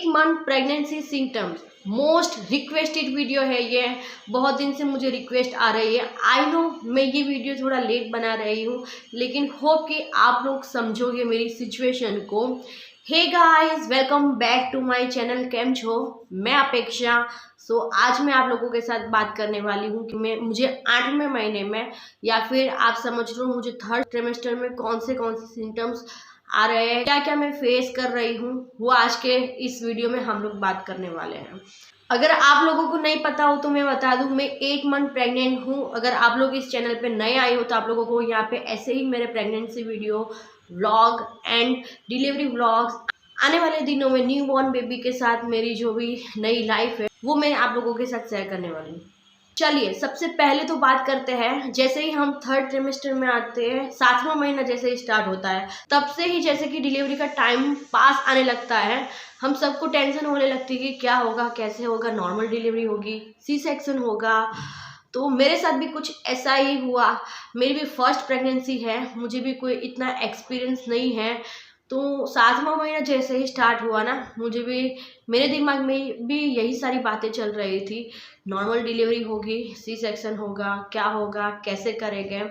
8 month pregnancy symptoms most requested video है ये। बहुत दिन से मुझे रिक्वेस्ट आ रही है। आई नो मैं ये वीडियो थोड़ा लेट बना रही हूँ, लेकिन होप कि आप लोग समझोगे मेरी सिचुएशन को। Hey guys, welcome back to my channel. केम छो, मैं अपेक्षा। आज मैं आप लोगों के साथ बात करने वाली हूँ कि मुझे 8वें महीने में या फिर आप समझ लो मुझे थर्ड ट्रिमेस्टर में कौन से सिम्टम्स आ रहे हैं, क्या क्या मैं फेस कर रही हूँ, वो आज के इस वीडियो में हम लोग बात करने वाले हैं। अगर आप लोगों को नहीं पता हो तो मैं बता दूं, मैं 8 मंथ प्रेग्नेंट हूँ। अगर आप लोग इस चैनल पे नए आए हो तो आप लोगों को यहाँ पे ऐसे ही मेरे pregnancy video, vlog and delivery vlogs, आने वाले दिनों में न्यू बॉर्न बेबी के साथ मेरी जो भी नई लाइफ है वो मैं आप लोगों के साथ शेयर करने वाली हूँ। चलिए सबसे पहले तो बात करते हैं, जैसे ही हम थर्ड ट्रिमेस्टर में आते हैं, 7वां महीना जैसे ही स्टार्ट होता है, तब से ही जैसे कि डिलीवरी का टाइम पास आने लगता है, हम सबको टेंशन होने लगती है कि क्या होगा, कैसे होगा, नॉर्मल डिलीवरी होगी, सी सेक्शन होगा। तो मेरे साथ भी कुछ ऐसा ही हुआ। मेरी भी फर्स्ट प्रेगनेंसी है, मुझे भी कोई इतना एक्सपीरियंस नहीं है। तो 7वां महीना जैसे ही स्टार्ट हुआ ना, मुझे भी, मेरे दिमाग में भी यही सारी बातें चल रही थी। नॉर्मल डिलीवरी होगी, सी सेक्शन होगा, क्या होगा, कैसे करेंगे।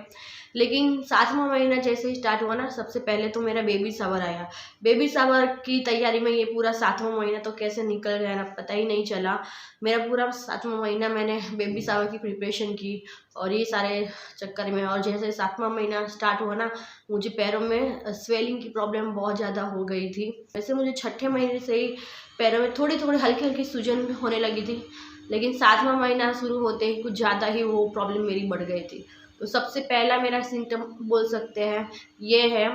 लेकिन 7वां महीना जैसे ही स्टार्ट हुआ ना, सबसे पहले तो मेरा बेबी शावर आया। बेबी शावर की तैयारी में ये पूरा 7वां महीना तो कैसे निकल गया ना, पता ही नहीं चला। मेरा पूरा 7वां महीना मैंने बेबी शावर की प्रिपरेशन की और ये सारे चक्कर में। और जैसे 7वां महीना स्टार्ट हुआ ना, मुझे पैरों में स्वेलिंग की प्रॉब्लम बहुत ज़्यादा हो गई थी। वैसे मुझे 6ठे महीने से ही पैरों में थोड़ी थोड़ी हल्की हल्की सूजन होने लगी थी, लेकिन 7वां महीना शुरू होते ही कुछ ज़्यादा ही वो प्रॉब्लम मेरी बढ़ गई थी। तो सबसे पहला मेरा सिम्टम बोल सकते हैं ये है।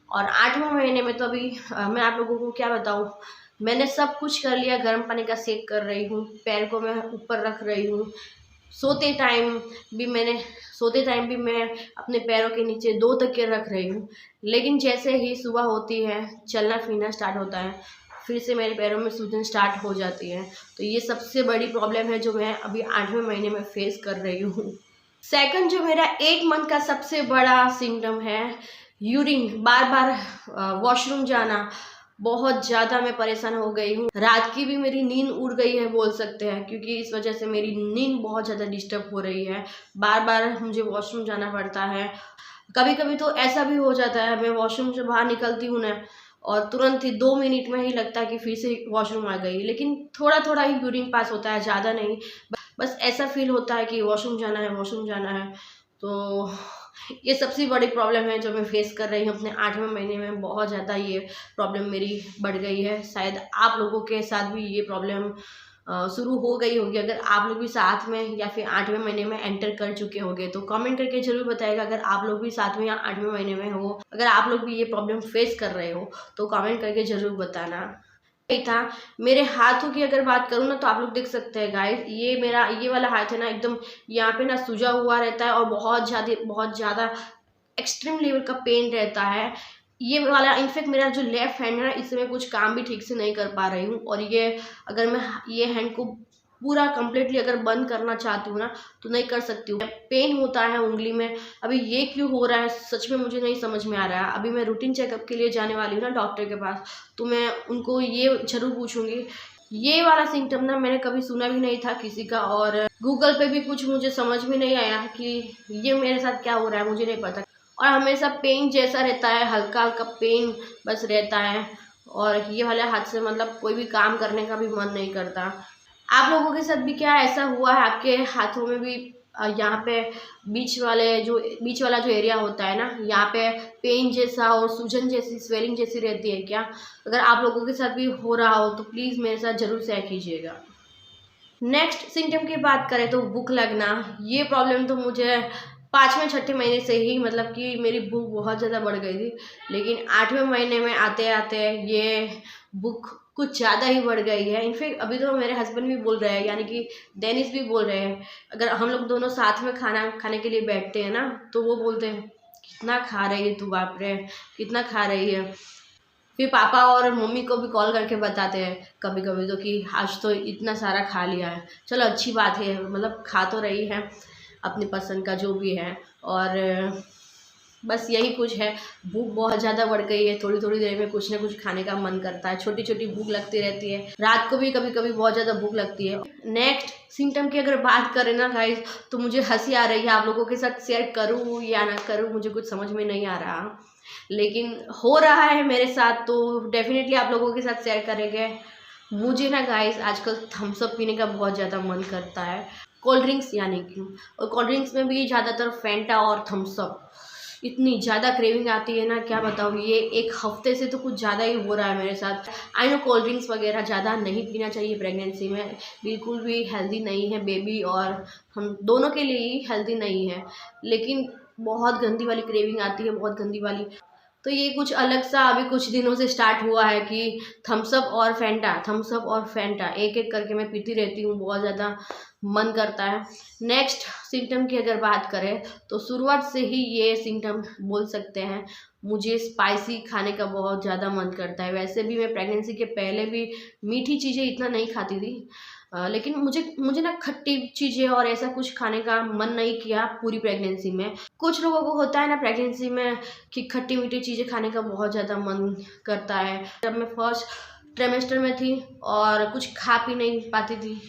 और 8वां महीने में तो अभी मैं आप लोगों को क्या बताऊँ, मैंने सब कुछ कर लिया। गर्म पानी का सेक कर रही हूँ, पैर को मैं ऊपर रख रही हूँ, सोते टाइम भी मैं अपने पैरों के नीचे 2 तकिए रख रही हूँ। लेकिन जैसे ही सुबह होती है, चलना फिरना स्टार्ट होता है, फिर से मेरे पैरों में सूजन स्टार्ट हो जाती है। तो ये सबसे बड़ी प्रॉब्लम है जो मैं अभी 8वें महीने में फेस कर रही हूँ। सेकंड जो मेरा 8 मंथ का सबसे बड़ा सिम्टम है, यूरिन, बार बार वॉशरूम जाना। बहुत ज़्यादा मैं परेशान हो गई हूँ। रात की भी मेरी नींद उड़ गई है बोल सकते हैं, क्योंकि इस वजह से मेरी नींद बहुत ज़्यादा डिस्टर्ब हो रही है। बार बार मुझे वॉशरूम जाना पड़ता है। कभी कभी तो ऐसा भी हो जाता है, मैं वॉशरूम से बाहर निकलती हूँ ना, और तुरंत ही 2 मिनट में ही लगता है कि फिर से वॉशरूम आ गई। लेकिन थोड़ा थोड़ा ही यूरिन पास होता है, ज़्यादा नहीं। बस ऐसा फील होता है कि वॉशरूम जाना है, वॉशरूम जाना है। तो ये सबसे बड़ी प्रॉब्लम है जो मैं फेस कर रही हूँ अपने 8वें महीने में। बहुत ज़्यादा ये प्रॉब्लम मेरी बढ़ गई है। शायद आप लोगों के साथ भी ये प्रॉब्लम शुरू हो गई होगी। अगर आप लोग भी साथ में या फिर 8वें महीने में एंटर कर चुके होंगे तो कमेंट करके जरूर बताइएगा। अगर आप लोग भी 7वें या 8वें महीने में हो, अगर आप लोग भी ये प्रॉब्लम फेस कर रहे हो तो कमेंट करके जरूर बताना। नहीं था मेरे हाथों की अगर बात करूँ ना, तो आप लोग देख सकते हैं गाइस, ये मेरा ये वाला हाथ है ना, एकदम यहाँ पे ना सूजा हुआ रहता है और बहुत ज़्यादा एक्सट्रीम लेवल का पेन रहता है। ये वाला इनफेक्ट मेरा जो लेफ्ट हैंड है ना, इससे मैं कुछ काम भी ठीक से नहीं कर पा रही हूँ। और ये अगर मैं ये हैंड को पूरा कंप्लीटली अगर बंद करना चाहती हूँ ना, तो नहीं कर सकती हूँ। पेन होता है उंगली में। अभी ये क्यों हो रहा है सच में मुझे नहीं समझ में आ रहा है। अभी मैं रूटीन चेकअप के लिए जाने वाली हूँ ना डॉक्टर के पास, तो मैं उनको ये जरूर पूछूंगी। ये वाला सिम्टम ना मैंने कभी सुना भी नहीं था किसी का, और गूगल पे भी कुछ मुझे समझ में नहीं आया कि ये मेरे साथ क्या हो रहा है, मुझे नहीं पता। और हमेशा पेन जैसा रहता है, हल्का हल्का पेन बस रहता है। और ये वाले हाथ से मतलब कोई भी काम करने का भी मन नहीं करता। आप लोगों के साथ भी क्या ऐसा हुआ है? आपके हाथों में भी यहाँ पे बीच वाला जो एरिया होता है ना, यहाँ पे पेन जैसा और सूजन जैसी, स्वेलिंग जैसी रहती है क्या? अगर आप लोगों के साथ भी हो रहा हो तो प्लीज़ मेरे साथ ज़रूर शेयर कीजिएगा। नेक्स्ट सिम्टम की बात करें तो भूख लगना। ये प्रॉब्लम तो मुझे 5वें 6ठे महीने से ही, मतलब कि मेरी भूख बहुत ज़्यादा बढ़ गई थी। लेकिन 8वें महीने में आते आते ये भूख कुछ ज़्यादा ही बढ़ गई है। इनफैक्ट अभी तो मेरे हस्बैंड भी बोल रहे हैं, यानी कि डेनिस भी बोल रहे हैं, अगर हम लोग दोनों साथ में खाना खाने के लिए बैठते हैं ना, तो वो बोलते हैं कितना खा रही है तू, बाप रे कितना खा रही है। फिर पापा और मम्मी को भी कॉल करके बताते हैं कभी कभी तो कि आज तो इतना सारा खा लिया है। चलो अच्छी बात है, मतलब खा तो रही है अपनी पसंद का जो भी है। और बस यही कुछ है। भूख बहुत ज़्यादा बढ़ गई है, थोड़ी थोड़ी देर में कुछ ना कुछ खाने का मन करता है, छोटी छोटी भूख लगती रहती है, रात को भी कभी कभी बहुत ज़्यादा भूख लगती है। नेक्स्ट सिम्टम की अगर बात करें ना गाइस, तो मुझे हंसी आ रही है, आप लोगों के साथ शेयर करूँ या ना करूँ मुझे कुछ समझ में नहीं आ रहा, लेकिन हो रहा है मेरे साथ तो डेफिनेटली आप लोगों के साथ शेयर करेंगे। मुझे ना गाइस आजकल थम्स अप पीने का बहुत ज़्यादा मन करता है, कोल्ड ड्रिंक्स यानी कि, और कोल्ड ड्रिंक्स में भी ज़्यादातर फैंटा और थम्स अप। इतनी ज़्यादा क्रेविंग आती है ना, क्या बताऊँ, ये एक हफ्ते से तो कुछ ज़्यादा ही हो रहा है मेरे साथ। आई नो कोल्ड ड्रिंक्स वगैरह ज़्यादा नहीं पीना चाहिए प्रेगनेंसी में, बिल्कुल भी हेल्दी नहीं है, बेबी और हम दोनों के लिए ही हेल्दी नहीं है, लेकिन बहुत गंदी वाली क्रेविंग आती है, बहुत गंदी वाली। तो ये कुछ अलग सा अभी कुछ दिनों से स्टार्ट हुआ है कि थम्स अप और फैंटा, थम्स अप और फैंटा एक एक करके मैं पीती रहती हूँ, बहुत ज़्यादा मन करता है। नेक्स्ट सिम्टम की अगर बात करें तो शुरुआत से ही ये सिम्टम बोल सकते हैं, मुझे स्पाइसी खाने का बहुत ज़्यादा मन करता है। वैसे भी मैं प्रेगनेंसी के पहले भी मीठी चीज़ें इतना नहीं खाती थी, लेकिन मुझे मुझे ना खट्टी चीज़ें और ऐसा कुछ खाने का मन नहीं किया पूरी प्रेगनेंसी में। कुछ लोगों को होता है ना प्रेगनेंसी में कि खट्टी मीठी चीज़ें खाने का बहुत ज़्यादा मन करता है। जब मैं फर्स्ट ट्राइमेस्टर में थी और कुछ खा पी नहीं पाती थी,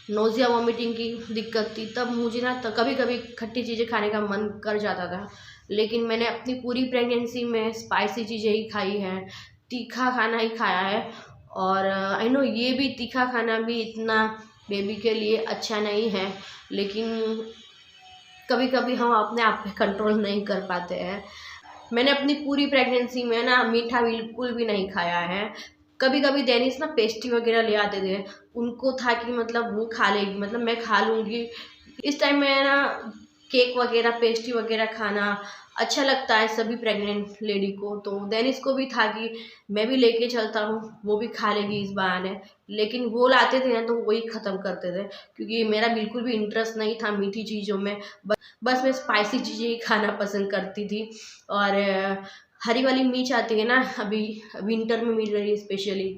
नोज़िया वॉमिटिंग की दिक्कत थी, तब मुझे ना तो कभी कभी खट्टी चीज़ें खाने का मन कर जाता था, लेकिन मैंने अपनी पूरी प्रेगनेंसी में स्पाइसी चीज़ें ही खाई हैं, तीखा खाना ही खाया है। और आई नो ये भी तीखा खाना भी इतना बेबी के लिए अच्छा नहीं है, लेकिन कभी कभी हम अपने आप पे कंट्रोल नहीं कर पाते हैं। मैंने अपनी पूरी प्रेगनेंसी में ना मीठा बिल्कुल भी नहीं खाया है। कभी कभी डेनिस ना पेस्ट्री वगैरह ले आते थे, उनको था कि मतलब वो खा लेगी, मतलब मैं खा लूँगी। इस टाइम में ना केक वगैरह पेस्ट्री वगैरह खाना अच्छा लगता है सभी प्रेग्नेंट लेडी को, तो डेनिस को भी था कि मैं भी लेके चलता हूँ, वो भी खा लेगी इस बहाने। लेकिन वो लाते थे ना तो वही ख़त्म करते थे, क्योंकि मेरा बिल्कुल भी इंटरेस्ट नहीं था मीठी चीज़ों में, बस मैं स्पाइसी चीज़ें ही खाना पसंद करती थी। और हरी वाली मिर्च आती है ना, अभी विंटर में मिल रही है स्पेशली,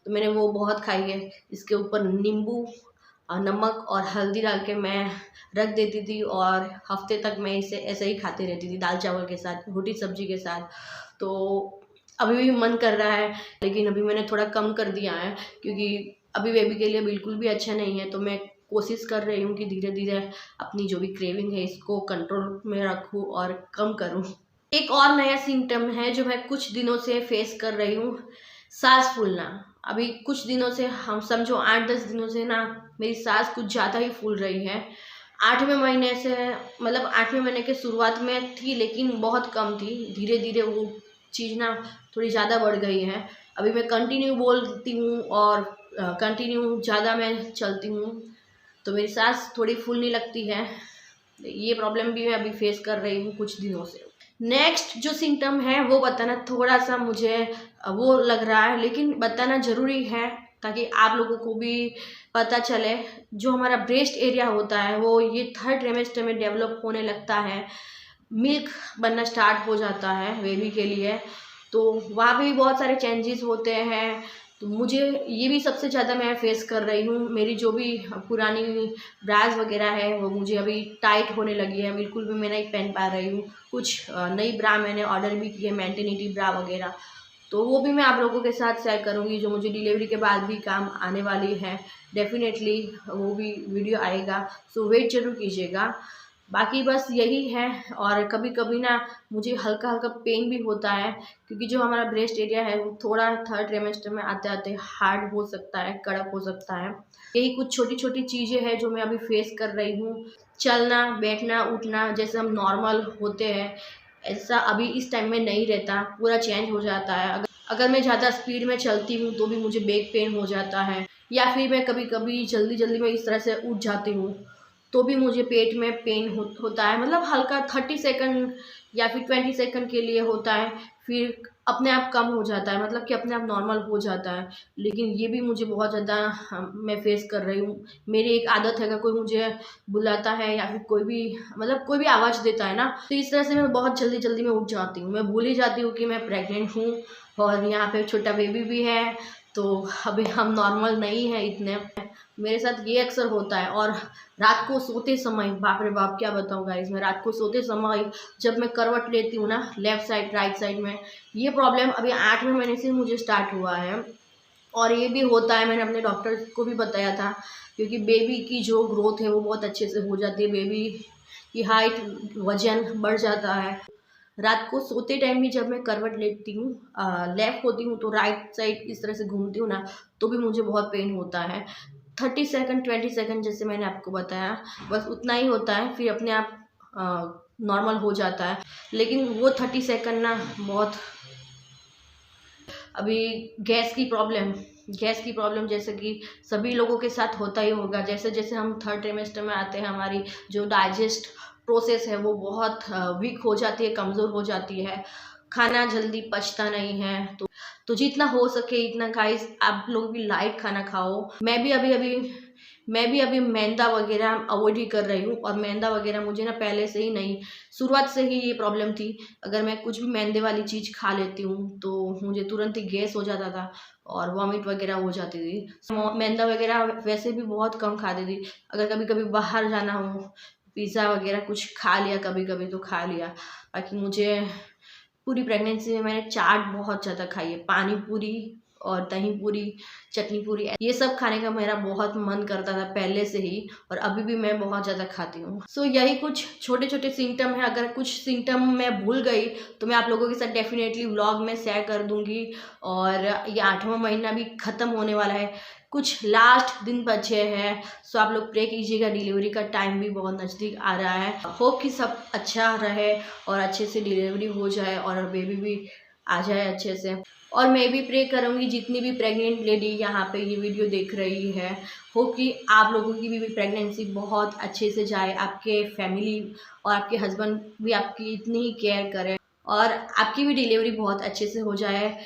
तो मैंने वो बहुत खाई है। इसके ऊपर नींबू नमक और हल्दी डाल के मैं रख देती थी और हफ्ते तक मैं इसे ऐसे ही खाती रहती थी, दाल चावल के साथ, रोटी सब्जी के साथ। तो अभी भी मन कर रहा है, लेकिन अभी मैंने थोड़ा कम कर दिया है, क्योंकि अभी बेबी के लिए बिल्कुल भी अच्छा नहीं है। तो मैं कोशिश कर रही हूँ कि धीरे धीरे अपनी जो भी क्रेविंग है इसको कंट्रोल में रखूँ और कम करूँ। एक और नया सिम्टम है जो मैं कुछ दिनों से फेस कर रही हूँ, सांस फूलना। अभी कुछ दिनों से, हम समझो 8-10 दिनों से ना मेरी सांस कुछ ज़्यादा ही फूल रही है। 8वें महीने से, मतलब 8वें महीने के शुरुआत में थी लेकिन बहुत कम थी, धीरे धीरे वो चीज़ ना थोड़ी ज़्यादा बढ़ गई है। अभी मैं कंटिन्यू बोलती हूँ और कंटिन्यू ज़्यादा मैं चलती हूँ, तो मेरी सांस थोड़ी फूलने लगती है। ये प्रॉब्लम भी मैं अभी फेस कर रही हूँ कुछ दिनों से। नेक्स्ट जो सिम्टम है वो बताना थोड़ा सा मुझे वो लग रहा है, लेकिन बताना ज़रूरी है ताकि आप लोगों को भी पता चले। जो हमारा ब्रेस्ट एरिया होता है वो ये 3rd ट्राइमेस्टर में डेवलप होने लगता है, मिल्क बनना स्टार्ट हो जाता है बेबी के लिए, तो वहाँ पे भी बहुत सारे चेंजेस होते हैं। तो मुझे ये भी सबसे ज़्यादा मैं फेस कर रही हूँ, मेरी जो भी पुरानी ब्राज वगैरह है वो मुझे अभी टाइट होने लगी है, बिल्कुल भी मैं नहीं पहन पा रही हूँ। कुछ नई ब्रा मैंने ऑर्डर भी की है, मैटरनिटी ब्रा वगैरह, तो वो भी मैं आप लोगों के साथ शेयर करूँगी, जो मुझे डिलीवरी के बाद भी काम आने वाली है। डेफिनेटली वो भी वीडियो आएगा, सो वेट जरूर कीजिएगा। बाकी बस यही है। और कभी कभी ना मुझे हल्का हल्का पेन भी होता है, क्योंकि जो हमारा ब्रेस्ट एरिया है वो थोड़ा 3rd ट्राइमेस्टर में आते आते हार्ड हो सकता है, कड़क हो सकता है। यही कुछ छोटी छोटी चीज़ें हैं जो मैं अभी फेस कर रही हूँ। चलना बैठना उठना जैसे हम नॉर्मल होते हैं, ऐसा अभी इस टाइम में नहीं रहता, पूरा चेंज हो जाता है। अगर मैं ज़्यादा स्पीड में चलती हूँ तो भी मुझे बैक पेन हो जाता है, या फिर मैं कभी कभी जल्दी जल्दी में इस तरह से उठ जाती हूँ तो भी मुझे पेट में पेन होता है, मतलब हल्का 30 सेकंड या फिर 20 सेकंड के लिए होता है, फिर अपने आप कम हो जाता है, मतलब कि अपने आप नॉर्मल हो जाता है। लेकिन ये भी मुझे बहुत ज़्यादा मैं फेस कर रही हूँ। मेरी एक आदत है, अगर कोई मुझे बुलाता है या फिर कोई भी, मतलब कोई भी आवाज़ देता है ना, तो इस तरह से मैं बहुत जल्दी जल्दी में उठ जाती हूँ, मैं भूल ही जाती हूँ कि मैं प्रेग्नेंट हूँ और यहाँ पे छोटा बेबी भी है। तो अभी हम नॉर्मल नहीं हैं इतने। मेरे साथ ये अक्सर होता है। और रात को सोते समय, बाप रे बाप क्या बताऊँ गाइस, मैं रात को सोते समय जब मैं करवट लेती हूँ ना, लेफ़्ट साइड राइट साइड में, ये प्रॉब्लम अभी 8वें महीने से मुझे स्टार्ट हुआ है। और ये भी होता है, मैंने अपने डॉक्टर को भी बताया था, क्योंकि बेबी की जो ग्रोथ है वो बहुत अच्छे से हो जाती है, बेबी की हाइट, वजन बढ़ जाता है। रात को सोते टाइम भी जब मैं करवट लेती हूँ, लेफ्ट होती हूँ, तो राइट साइड इस तरह से घूमती हूँ ना, तो भी मुझे बहुत पेन होता है। 30 सेकंड 20 सेकंड जैसे मैंने आपको बताया, बस उतना ही होता है, फिर अपने आप नॉर्मल हो जाता है। लेकिन वो 30 सेकंड ना बहुत। अभी गैस की प्रॉब्लम जैसे कि सभी लोगों के साथ होता ही होगा। जैसे जैसे हम थर्ड ट्रिमेस्टर में आते हैं, हमारी जो डाइजेस्ट प्रोसेस है वो बहुत वीक हो जाती है, कमज़ोर हो जाती है, खाना जल्दी पचता नहीं है। तो जितना हो सके इतना गाइस आप लोग भी लाइट खाना खाओ। मैं भी अभी मैदा वगैरह अवॉइड ही कर रही हूँ। और मैदा वगैरह मुझे ना पहले से ही नहीं, शुरुआत से ही ये प्रॉब्लम थी। अगर मैं कुछ भी मैदे वाली चीज़ खा लेती हूँ तो मुझे तुरंत ही गैस हो जाता था और वॉमिट वगैरह हो जाती थी। मैदा वगैरह वैसे भी बहुत कम खाती थी। अगर कभी कभी बाहर जाना हो, पिज़्ज़ा वगैरह कुछ खा लिया कभी कभी तो खा लिया। बाकी मुझे पूरी प्रेगनेंसी में मैंने चाट बहुत ज़्यादा खाई है, पानी पूरी और दही पूरी, चटनी पूरी, ये सब खाने का मेरा बहुत मन करता था पहले से ही, और अभी भी मैं बहुत ज़्यादा खाती हूँ। सो यही कुछ छोटे छोटे सिम्टम है। अगर कुछ सिम्टम मैं भूल गई तो मैं आप लोगों के साथ डेफिनेटली व्लॉग में शेयर कर दूँगी। और ये 8वां महीना भी ख़त्म होने वाला है, कुछ लास्ट दिन बचे हैं। सो आप लोग प्रे कीजिएगा, डिलीवरी का टाइम भी बहुत नज़दीक आ रहा है। होप कि सब अच्छा रहे और अच्छे से डिलीवरी हो जाए और बेबी भी आ जाए अच्छे से। और मैं भी प्रे करूँगी जितनी भी प्रेग्नेंट लेडी यहाँ पे ये वीडियो देख रही है, होप कि आप लोगों की भी प्रेगनेंसी बहुत अच्छे से जाए, आपके फैमिली और आपके हस्बैंड भी आपकी इतनी ही केयर करें और आपकी भी डिलीवरी बहुत अच्छे से हो जाए।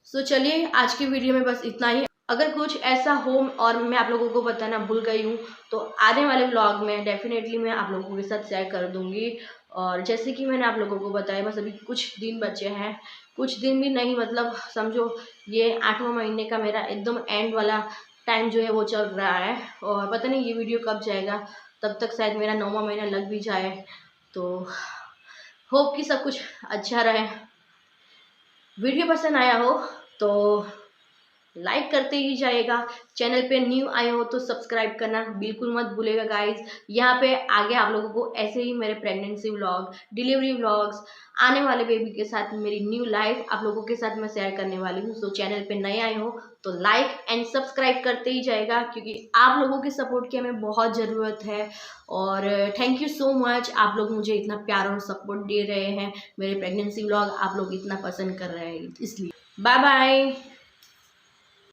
सो चलिए आज की वीडियो में बस इतना ही। अगर कुछ ऐसा हो और मैं आप लोगों को बताना भूल गई हूँ तो आने वाले व्लॉग में डेफिनेटली मैं आप लोगों के साथ शेयर कर दूँगी। और जैसे कि मैंने आप लोगों को बताया, बस अभी कुछ दिन बचे हैं, कुछ दिन भी नहीं, मतलब समझो ये 8वां महीने का मेरा एकदम एंड वाला टाइम जो है वो चल रहा है। और पता नहीं ये वीडियो कब जाएगा, तब तक शायद मेरा 9वां महीना लग भी जाए। तो होप कि सब कुछ अच्छा रहे। वीडियो पसंद आया हो तो लाइक करते ही जाएगा। चैनल पे न्यू आए हो तो सब्सक्राइब करना बिल्कुल मत भूलेगा गाइस। यहाँ पे आगे आप लोगों को ऐसे ही मेरे प्रेगनेंसी व्लॉग, डिलीवरी व्लॉग्स, आने वाले बेबी के साथ मेरी न्यू लाइफ आप लोगों के साथ मैं शेयर करने वाली हूँ। सो चैनल पे नए आए हो तो लाइक एंड सब्सक्राइब करते ही जाएगा, क्योंकि आप लोगों के सपोर्ट की हमें बहुत ज़रूरत है। और थैंक यू सो मच, आप लोग मुझे इतना प्यार और सपोर्ट दे रहे हैं, मेरे प्रेगनेंसी व्लॉग आप लोग इतना पसंद कर रहे हैं, इसलिए बाय बाय।